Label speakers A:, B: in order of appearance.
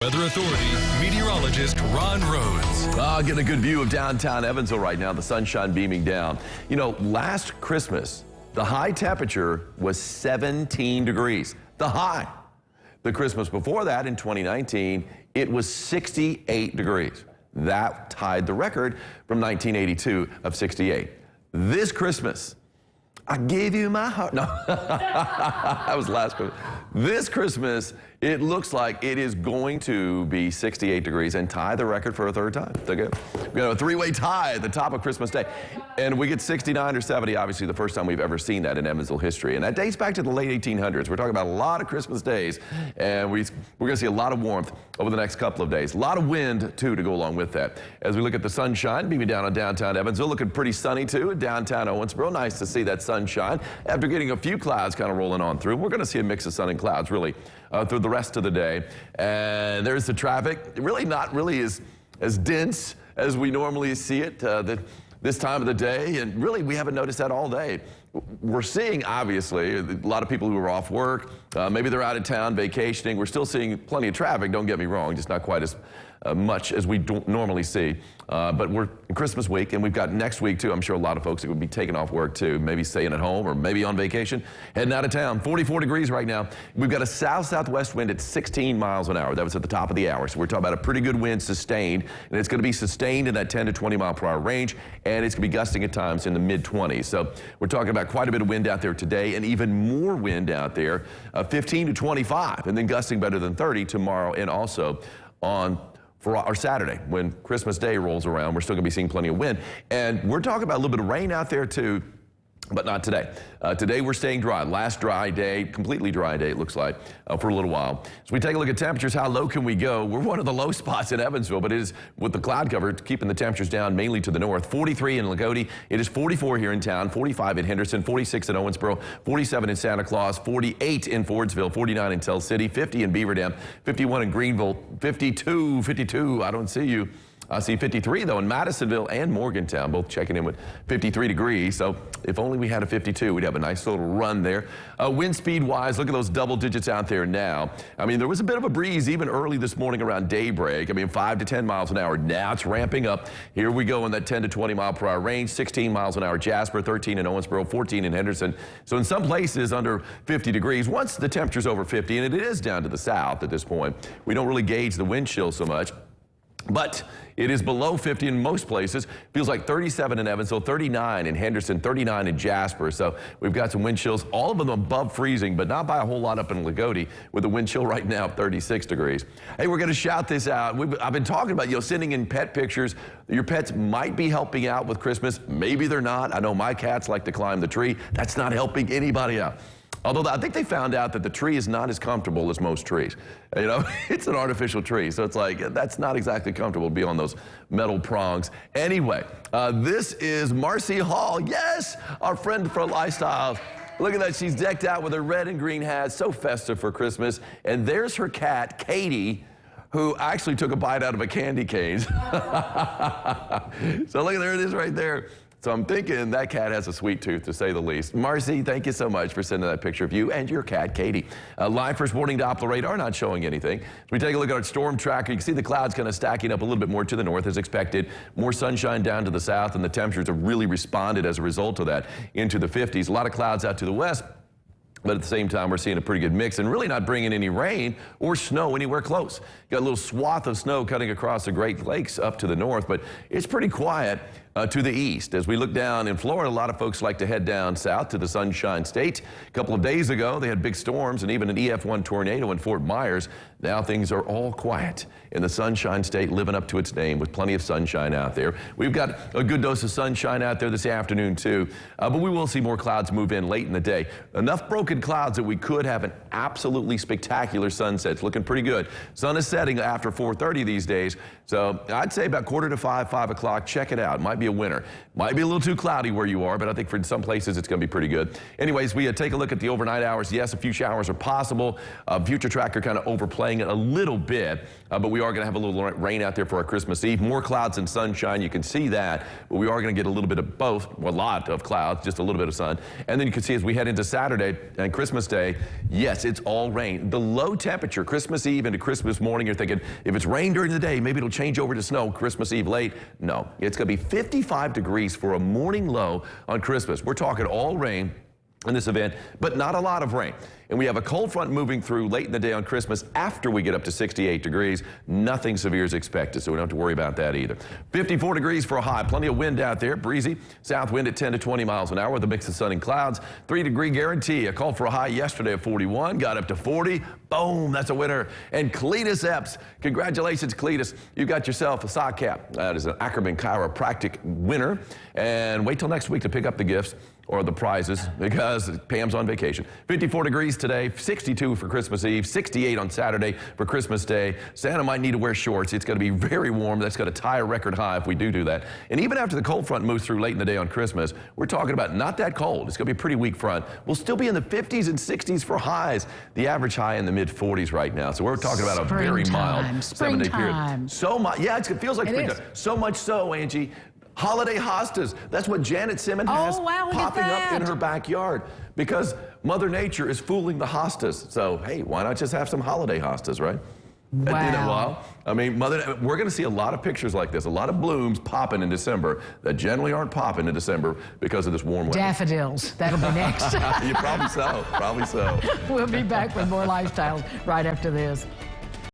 A: Weather Authority meteorologist Ron Rhodes.
B: Getting a good view of downtown Evansville right now, the sunshine beaming down. You know, last Christmas, the high temperature was 17 degrees. The high. The Christmas before that, in 2019, it was 68 degrees. That tied the record from 1982 of 68. This Christmas, I gave you my heart. No, that was last Christmas. This Christmas, it looks like it is going to be 68 degrees and tie the record for a third time. We got a three-way tie at the top of Christmas Day. And we get 69 or 70, obviously the first time we've ever seen that in Evansville history. And that dates back to the late 1800s. We're talking about a lot of Christmas days, and we're going to see a lot of warmth over the next couple of days. A lot of wind, too, to go along with that. As we look at the sunshine beaming down on downtown Evansville, looking pretty sunny, too, in downtown Owensboro. Nice to see that sunshine after getting a few clouds kind of rolling on through. We're going to see a mix of sun and clouds, really, through the rest of the day. And there's the traffic. Really not really as dense as we normally see it this time of the day. And really, we haven't noticed that all day. We're seeing, obviously, a lot of people who are off work. Maybe they're out of town vacationing. We're still seeing plenty of traffic, don't get me wrong, just not quite as much as we normally see. But we're in Christmas week, and we've got next week, too. I'm sure a lot of folks that would be taking off work, too, maybe staying at home or maybe on vacation, heading out of town. 44 degrees right now. We've got a south-southwest wind at 16 miles an hour. That was at the top of the hour. So we're talking about a pretty good wind sustained, and it's going to be sustained in that 10 to 20 mile per hour range, and it's going to be gusting at times in the mid-20s. So we're talking about quite a bit of wind out there today, and even more wind out there, 15 to 25, and then gusting better than 30 tomorrow, and also for our Saturday, when Christmas Day rolls around, we're still going to be seeing plenty of wind. And we're talking about a little bit of rain out there, too, but not today. Today, we're staying dry. Last dry day, completely dry day, it looks like, for a little while. So we take a look at temperatures. How low can we go? We're one of the low spots in Evansville, but it is with the cloud cover keeping the temperatures down mainly to the north. 43 in Lagodi. It is 44 here in town, 45 in Henderson, 46 in Owensboro, 47 in Santa Claus, 48 in Fordsville, 49 in Tell City, 50 in Beaver Dam, 51 in Greenville, 52, I don't see you. I see 53, though, in Madisonville and Morgantown, both checking in with 53 degrees. So if only we had a 52, we'd have a nice little run there. Wind speed-wise, look at those double digits out there now. I mean, there was a bit of a breeze even early this morning around daybreak. I mean, 5 to 10 miles an hour. Now it's ramping up. Here we go in that 10 to 20 mile per hour range. 16 miles an hour Jasper, 13 in Owensboro, 14 in Henderson. So in some places under 50 degrees. Once the temperature's over 50, and it is down to the south at this point, we don't really gauge the wind chill so much. But it is below 50 in most places. Feels like 37 in Evansville, 39 in Henderson, 39 in Jasper. So we've got some wind chills, all of them above freezing, but not by a whole lot up in Lagodi with the wind chill right now of 36 degrees. Hey, we're going to shout this out. I've been talking about, sending in pet pictures. Your pets might be helping out with Christmas. Maybe they're not. I know my cats like to climb the tree. That's not helping anybody out. Although I think they found out that the tree is not as comfortable as most trees. It's an artificial tree, so it's like, that's not exactly comfortable to be on those metal prongs. Anyway, this is Marcy Hall. Yes, our friend from Lifestyles. Look at that, she's decked out with her red and green hat, so festive for Christmas. And there's her cat, Katie, who actually took a bite out of a candy cane. So look, there it is right there. So I'm thinking that cat has a sweet tooth, to say the least. Marcy, thank you so much for sending that picture of you and your cat, Katie. Live first warning Doppler radar, not showing anything. As we take a look at our storm tracker, you can see the clouds kind of stacking up a little bit more to the north as expected. More sunshine down to the south, and the temperatures have really responded as a result of that into the 50s. A lot of clouds out to the west. But at the same time, we're seeing a pretty good mix and really not bringing any rain or snow anywhere close. Got a little swath of snow cutting across the Great Lakes up to the north, but it's pretty quiet to the east. As we look down in Florida, a lot of folks like to head down south to the Sunshine State. A couple of days ago, they had big storms and even an EF1 tornado in Fort Myers. Now things are all quiet in the Sunshine State, living up to its name with plenty of sunshine out there. We've got a good dose of sunshine out there this afternoon, too, but we will see more clouds move in late in the day. Enough broken clouds that we could have an absolutely spectacular sunset. It's looking pretty good. Sun is setting after 4:30 these days, so I'd say about 4:45, 5 o'clock. Check it out. Might might be a winner. Might be a little too cloudy where you are, but I think for some places it's going to be pretty good. Anyways, we take a look at the overnight hours. Yes, a few showers are possible. Future Tracker kind of overplaying it a little bit, but we are going to have a little rain out there for our Christmas Eve. More clouds and sunshine. You can see that, but we are going to get a little bit of both. Well, a lot of clouds, just a little bit of sun. And then you can see as we head into Saturday and Christmas Day, yes, it's all rain. The low temperature, Christmas Eve into Christmas morning, you're thinking, if it's rain during the day, maybe it'll change over to snow Christmas Eve late. No, it's going to be 55 degrees for a morning low on Christmas. We're talking all rain in this event, but not a lot of rain. And we have a cold front moving through late in the day on Christmas after we get up to 68 degrees. Nothing severe is expected, so we don't have to worry about that either. 54 degrees for a high. Plenty of wind out there. Breezy. South wind at 10 to 20 miles an hour with a mix of sun and clouds. 3-degree guarantee. A call for a high yesterday of 41. Got up to 40. Boom, that's a winner. And Cletus Epps. Congratulations, Cletus. You got yourself a sock cap. That is an Ackerman Chiropractic winner. And wait till next week to pick up the gifts or the prizes because Pam's on vacation. 54 degrees today, 62 for Christmas Eve, 68 on Saturday for Christmas Day. Santa might need to wear shorts. It's going to be very warm. That's going to tie a record high if we do that. And even after the cold front moves through late in the day on Christmas, we're talking about not that cold. It's going to be a pretty weak front. We'll still be in the 50s and 60s for highs. The average high in the mid-40s right now. So we're talking about a very mild 7-day period. So much, yeah, it feels like springtime. So much so, Angie. Holiday hostas. That's what Janet Simmons has popping up in her backyard because Mother Nature is fooling the hostas. So, hey, why not just have some holiday hostas, right?
C: Wow.
B: I mean, we're going to see a lot of pictures like this, a lot of blooms popping in December that generally aren't popping in December because of this warm weather.
C: Daffodils. That'll be next.
B: Yeah, probably so. Probably so.
C: We'll be back with more lifestyles right after this.